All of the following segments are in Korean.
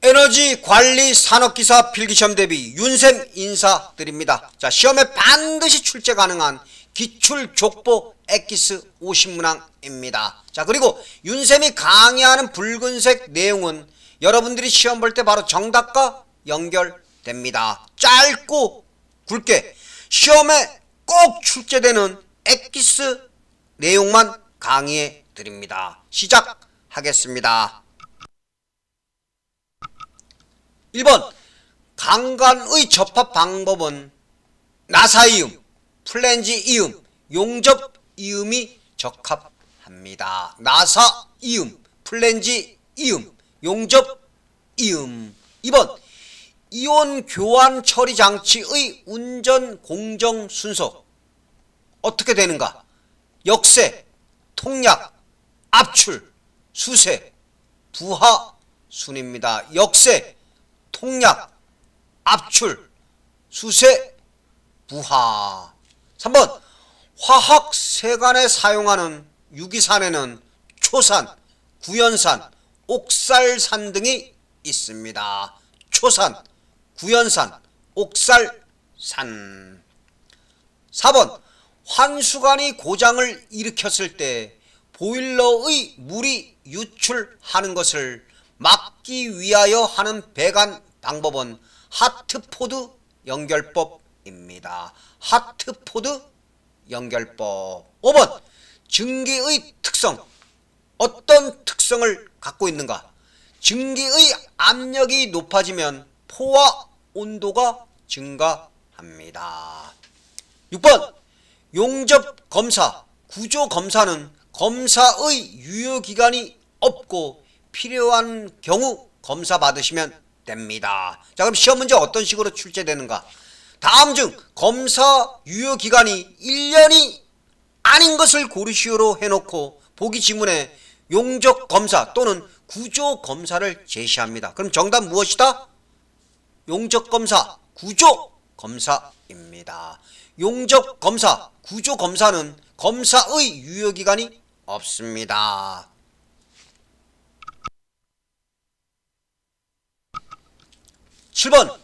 에너지 관리 산업기사 필기시험 대비 윤쌤 인사드립니다. 자, 시험에 반드시 출제 가능한 기출족보 엑기스 50문항입니다. 자, 그리고 윤쌤이 강의하는 붉은색 내용은 여러분들이 시험 볼 때 바로 정답과 연결됩니다. 짧고 굵게 시험에 꼭 출제되는 엑기스 내용만 강의해 드립니다. 시작하겠습니다. 1번 강간의 접합 방법은 나사이음, 플랜지이음, 용접이음이 적합합니다. 나사이음, 플랜지이음, 용접이음. 2번 이온 교환 처리 장치의 운전 공정 순서 어떻게 되는가? 역세, 통약, 압출, 수세, 부하 순입니다. 역세, 통약, 압출, 수세, 부하. 3번 화학 세관에 사용하는 유기산에는 초산, 구연산, 옥살산 등이 있습니다. 초산, 구연산, 옥살산. 4번 환수관이 고장을 일으켰을 때 보일러의 물이 유출하는 것을 막기 위하여 하는 배관 방법은 하트포드 연결법입니다. 하트포드 연결법. 5번 증기의 특성 어떤 특성을 갖고 있는가? 증기의 압력이 높아지면 포화 온도가 증가합니다. 6번 용접검사, 구조검사는 검사의 유효기간이 없고 필요한 경우 검사 받으시면 됩니다. 자, 그럼 시험 문제 어떤 식으로 출제되는가? 다음 중 검사 유효기간이 1년이 아닌 것을 고르시오로 해놓고 보기 지문에 용접검사 또는 구조검사를 제시합니다. 그럼 정답 무엇이다? 용접검사, 구조검사입니다. 용접검사, 구조검사는 검사의 유효기간이 없습니다. 7번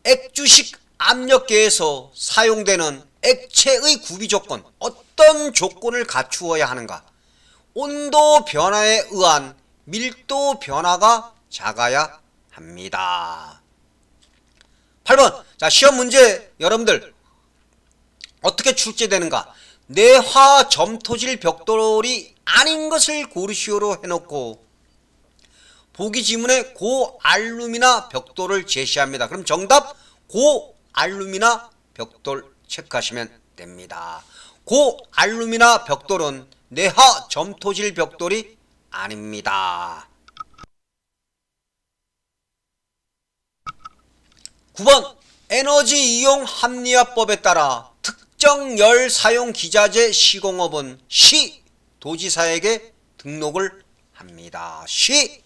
액주식 압력계에서 사용되는 액체의 구비조건 어떤 조건을 갖추어야 하는가? 온도 변화에 의한 밀도 변화가 작아야 합니다. 8번 자, 시험 문제 여러분들 어떻게 출제되는가? 내화 점토질 벽돌이 아닌 것을 고르시오로 해놓고 보기 지문에 고알루미나 벽돌을 제시합니다. 그럼 정답 고알루미나 벽돌 체크하시면 됩니다. 고알루미나 벽돌은 내화 점토질 벽돌이 아닙니다. 9번 에너지 이용 합리화법에 따라 특정 열 사용 기자재 시공업은 시 도지사에게 등록을 합니다. 시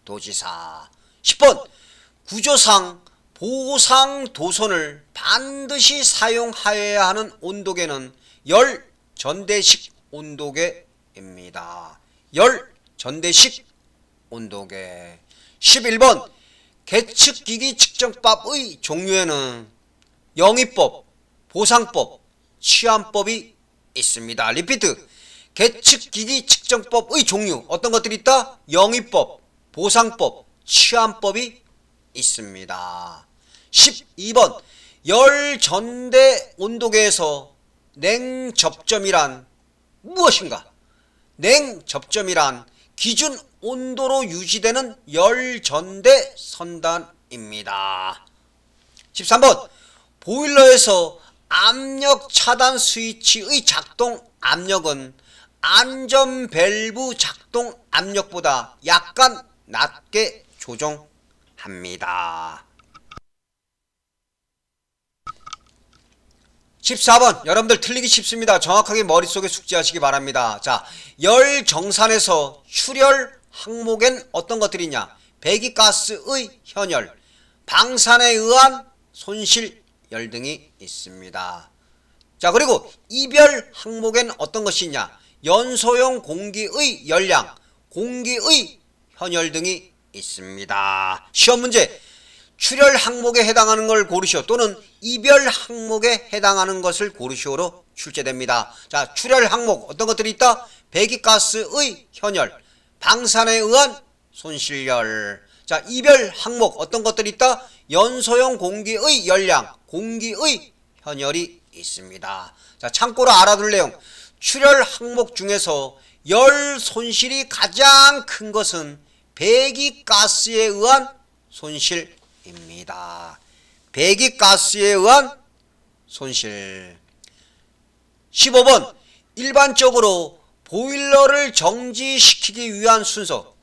도지사. 10번 구조상 보상 도선을 반드시 사용하여야 하는 온도계는 열 전대식 온도계입니다. 열 전대식 온도계. 11번 계측기기 측정법의 종류에는 영위법, 보상법, 취함법이 있습니다. 리피트. 계측기기 측정법의 종류 어떤 것들이 있다? 영위법, 보상법, 취함법이 있습니다. 12번 열 전대 온도계에서 냉접점이란 무엇인가? 냉접점이란 기준 온도로 유지되는 열 전대 선단입니다. 13번 보일러에서 압력 차단 스위치의 작동 압력은 안전 밸브 작동 압력보다 약간 낮게 조정합니다. 14번 여러분들 틀리기 쉽습니다. 정확하게 머릿속에 숙지하시기 바랍니다. 자, 열 정산에서 출열 항목엔 어떤 것들이 있냐? 배기가스의 현열, 방산에 의한 손실열 등이 있습니다. 자, 그리고 이별 항목엔 어떤 것이 있냐? 연소용 공기의 열량, 공기의 현열 등이 있습니다. 시험 문제. 출혈 항목에 해당하는 걸 고르시오 또는 이별 항목에 해당하는 것을 고르시오로 출제됩니다. 자, 출혈 항목 어떤 것들이 있다? 배기가스의 현혈, 방사능에 의한 손실열. 자, 이별 항목 어떤 것들이 있다? 연소형 공기의 열량, 공기의 현혈이 있습니다. 자, 참고로 알아둘 내용. 출혈 항목 중에서 열 손실이 가장 큰 것은 배기가스에 의한 손실입니다. 배기가스에 의한 손실. 15번. 일반적으로 보일러를 정지시키기 위한 순서.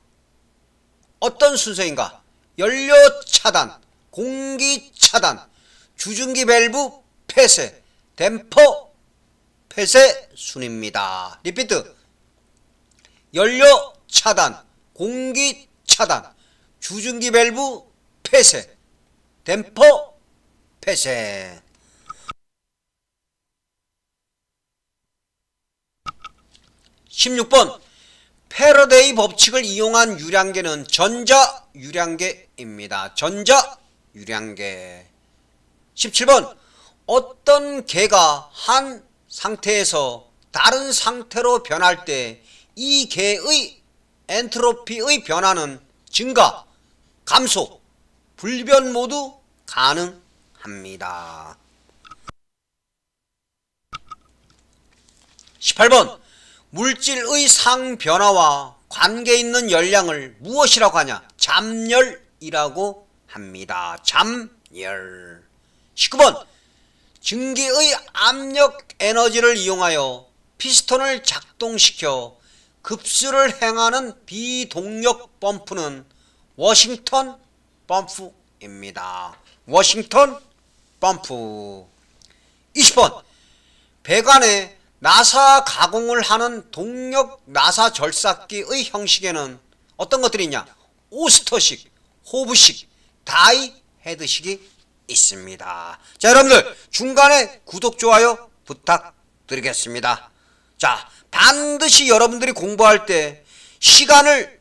어떤 순서인가? 연료 차단, 공기 차단, 주중기 밸브 폐쇄, 댐퍼 폐쇄 순입니다. 리피트. 연료 차단, 공기 차단, 주중기 밸브 폐쇄, 댐퍼 폐쇄. 16번. 패러데이 법칙을 이용한 유량계는 전자유량계입니다. 전자유량계. 17번. 어떤 계가 한 상태에서 다른 상태로 변할 때 이 계의 엔트로피의 변화는 증가, 감소, 불변 모두 가능합니다. 18번. 물질의 상변화와 관계있는 열량을 무엇이라고 하냐? 잠열이라고 합니다. 잠열. 19번. 증기의 압력 에너지를 이용하여 피스톤을 작동시켜 급수를 행하는 비동력 펌프는 워싱턴 펌프입니다. 워싱턴 펌프. 20번. 배관에 나사 가공을 하는 동력 나사 절삭기의 형식에는 어떤 것들이 있냐? 오스터식, 호브식, 다이 헤드식이 있습니다. 자, 여러분들 중간에 구독, 좋아요 부탁드리겠습니다. 자, 반드시 여러분들이 공부할 때 시간을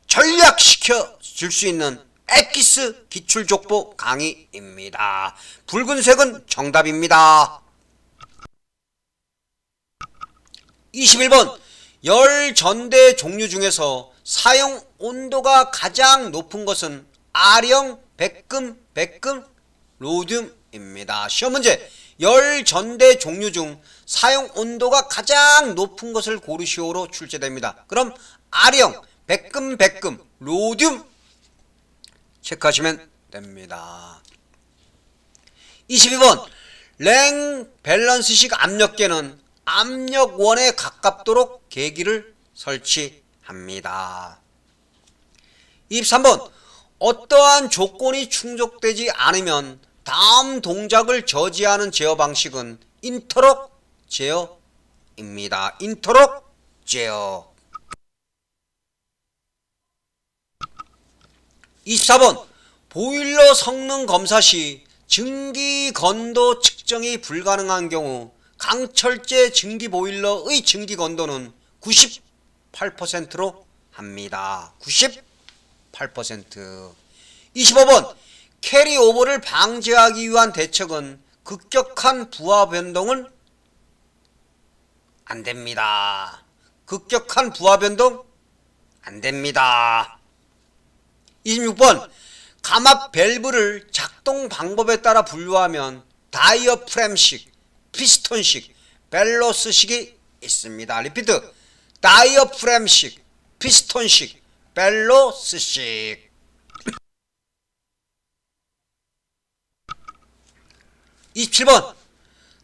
절약시켜 줄 수 있는 엑기스 기출족보 강의입니다. 붉은색은 정답입니다. 21번. 열 전대 종류 중에서 사용 온도가 가장 높은 것은 R형, 백금, 로듐입니다. 시험 문제. 열 전대 종류 중 사용 온도가 가장 높은 것을 고르시오로 출제됩니다. 그럼 R형, 백금, 로듐 체크하시면 됩니다. 22번. 랭 밸런스식 압력계는 압력원에 가깝도록 계기를 설치합니다. 23번. 어떠한 조건이 충족되지 않으면 다음 동작을 저지하는 제어 방식은 인터럽 제어입니다. 인터럽 제어. 24번. 보일러 성능 검사 시 증기 건도 측정이 불가능한 경우 강철제 증기 보일러의 증기 건도는 98%로 합니다. 98%. 25번. 캐리오버를 방지하기 위한 대책은 급격한 부하 변동은 안됩니다. 급격한 부하 변동 안됩니다. 26번. 감압 밸브를 작동 방법에 따라 분류하면 다이어프램식, 피스톤식, 벨로스식이 있습니다. 리피트. 다이어프램식, 피스톤식, 벨로스식. 27번.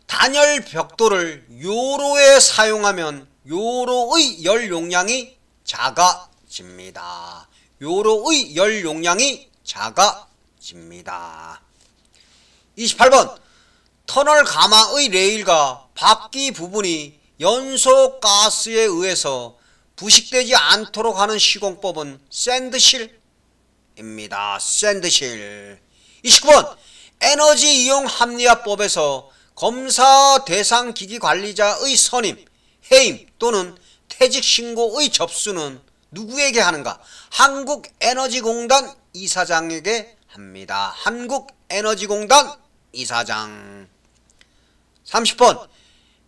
단열 벽돌을 요로에 사용하면 요로의 열 용량이 작아집니다. 요로의 열 용량이 작아집니다. 28번. 터널 가마의 레일과 바퀴 부분이 연소가스에 의해서 부식되지 않도록 하는 시공법은 샌드실입니다. 샌드실. 29번. 에너지 이용 합리화법에서 검사 대상 기기 관리자의 선임, 해임 또는 퇴직 신고의 접수는 누구에게 하는가? 한국에너지공단 이사장에게 합니다. 한국에너지공단 이사장. 30번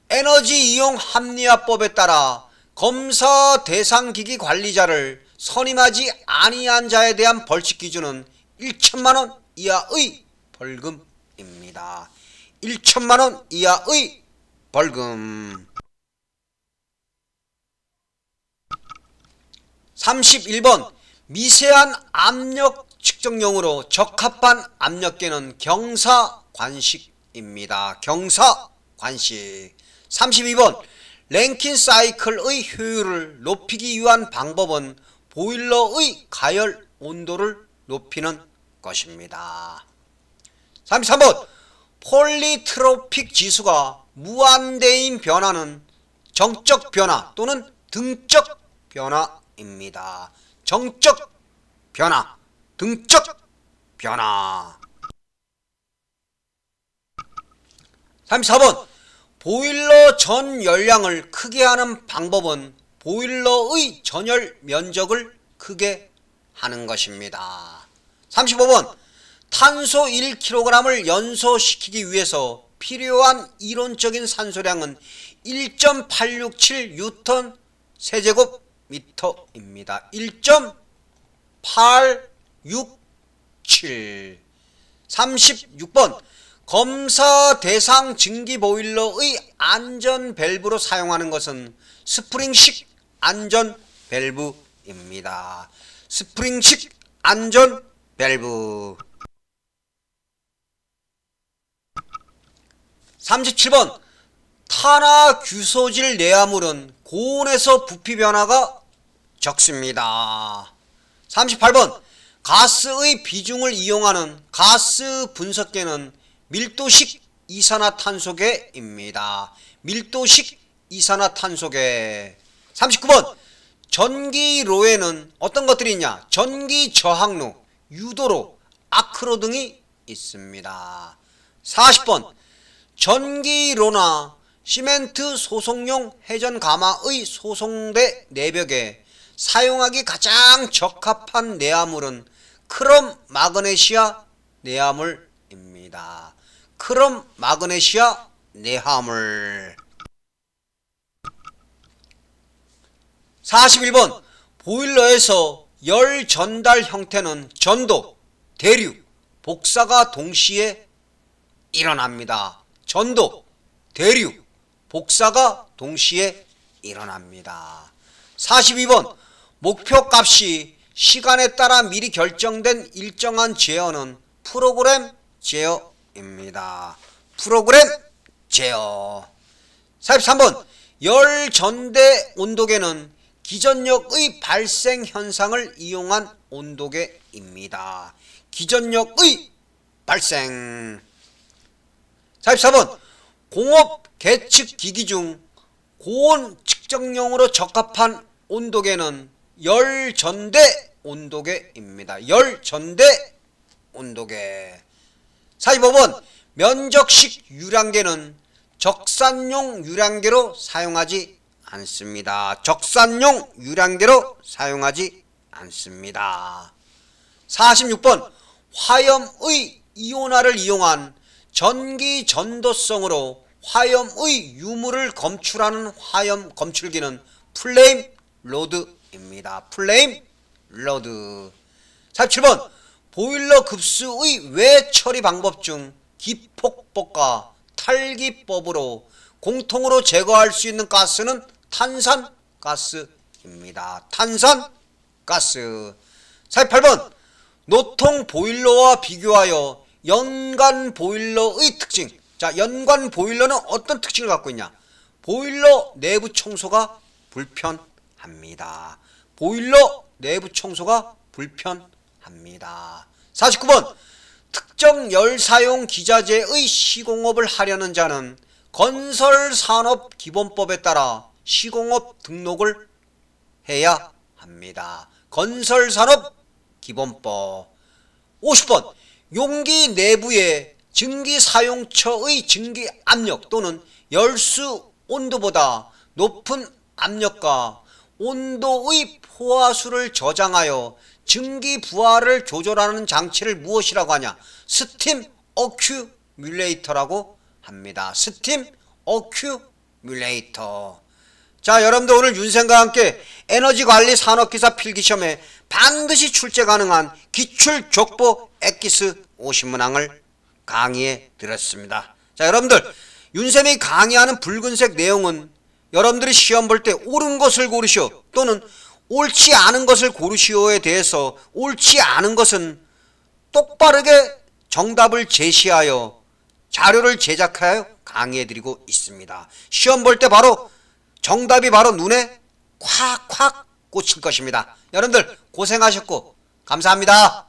에너지 이용 합리화법에 따라 검사 대상 기기 관리자를 선임하지 아니한 자에 대한 벌칙 기준은 1천만원 이하의 벌금입니다. 1천만원 이하의 벌금. 31번 미세한 압력 측정용으로 적합한 압력계는 경사관식입니다. 경사관식. 32번 랭킨 사이클의 효율을 높이기 위한 방법은 보일러의 가열 온도를 높이는 것입니다. 33번 폴리트로픽 지수가 무한대인 변화는 정적 변화 또는 등적 변화입니다. 정적 변화, 등적 변화. 34번 보일러 전 열량을 크게 하는 방법은 보일러의 전열 면적을 크게 하는 것입니다. 35번 탄소 1kg을 연소시키기 위해서 필요한 이론적인 산소량은 1.867 뉴턴 세제곱미터입니다. 1.867. 36번 검사 대상 증기 보일러의 안전 밸브로 사용하는 것은 스프링식 안전 밸브입니다. 스프링식 안전 밸브. 37번 탄화규소질 내화물은 고온에서 부피 변화가 적습니다. 38번 가스의 비중을 이용하는 가스 분석계는 밀도식 이산화탄소계입니다. 밀도식 이산화탄소계. 39번 전기로에는 어떤 것들이 있냐? 전기 저항로, 유도로, 아크로 등이 있습니다. 40번 전기로나 시멘트 소송용 회전 가마의 소송대 내벽에 사용하기 가장 적합한 내화물은 크롬 마그네시아 내화물입니다. 크롬 마그네시아 내화물. 41번 보일러에서 열 전달 형태는 전도, 대류, 복사가 동시에 일어납니다. 전도, 대류, 복사가 동시에 일어납니다. 42번 목표값이 시간에 따라 미리 결정된 일정한 제어는 프로그램 제어입니다. 프로그램 제어. 43번 열 전대 온도계는 기전력의 발생 현상을 이용한 온도계입니다. 기전력의 발생. 44번 공업 계측 기기 중 고온 측정용으로 적합한 온도계는 열 전대 온도계입니다. 열 전대 온도계. 45번 면적식 유량계는 적산용 유량계로 사용하지 않습니다. 적산용 유량계로 사용하지 않습니다. 46번 화염의 이온화를 이용한 전기 전도성으로 화염의 유물을 검출하는 화염 검출기는 플레임 로드입니다. 플레임 로드. 47번 보일러 급수의 외처리 방법 중 기폭법과 탈기법으로 공통으로 제거할 수 있는 가스는 탄산가스입니다. 탄산가스. 48번 노통 보일러와 비교하여 연관 보일러의 특징. 자, 연관 보일러는 어떤 특징을 갖고 있냐? 보일러 내부 청소가 불편합니다. 보일러 내부 청소가 불편합니다. 49번 특정 열사용 기자재의 시공업을 하려는 자는 건설산업기본법에 따라 시공업 등록을 해야 합니다. 건설산업기본법. 50번 용기 내부에 증기사용처의 증기압력 또는 열수 온도보다 높은 압력과 온도의 포화수를 저장하여 증기 부하를 조절하는 장치를 무엇이라고 하냐? 스팀 어큐뮬레이터라고 합니다. 스팀 어큐뮬레이터. 자, 여러분들 오늘 윤생과 함께 에너지관리 산업기사 필기시험에 반드시 출제 가능한 기출족보 엑기스 50문항을 강의해 드렸습니다. 자, 여러분들 윤쌤이 강의하는 붉은색 내용은 여러분들이 시험 볼 때 옳은 것을 고르시오 또는 옳지 않은 것을 고르시오에 대해서 옳지 않은 것은 똑바르게 정답을 제시하여 자료를 제작하여 강의해드리고 있습니다. 시험 볼 때 바로 정답이 바로 눈에 콱콱 꽂힐 것입니다. 여러분들 고생하셨고 감사합니다.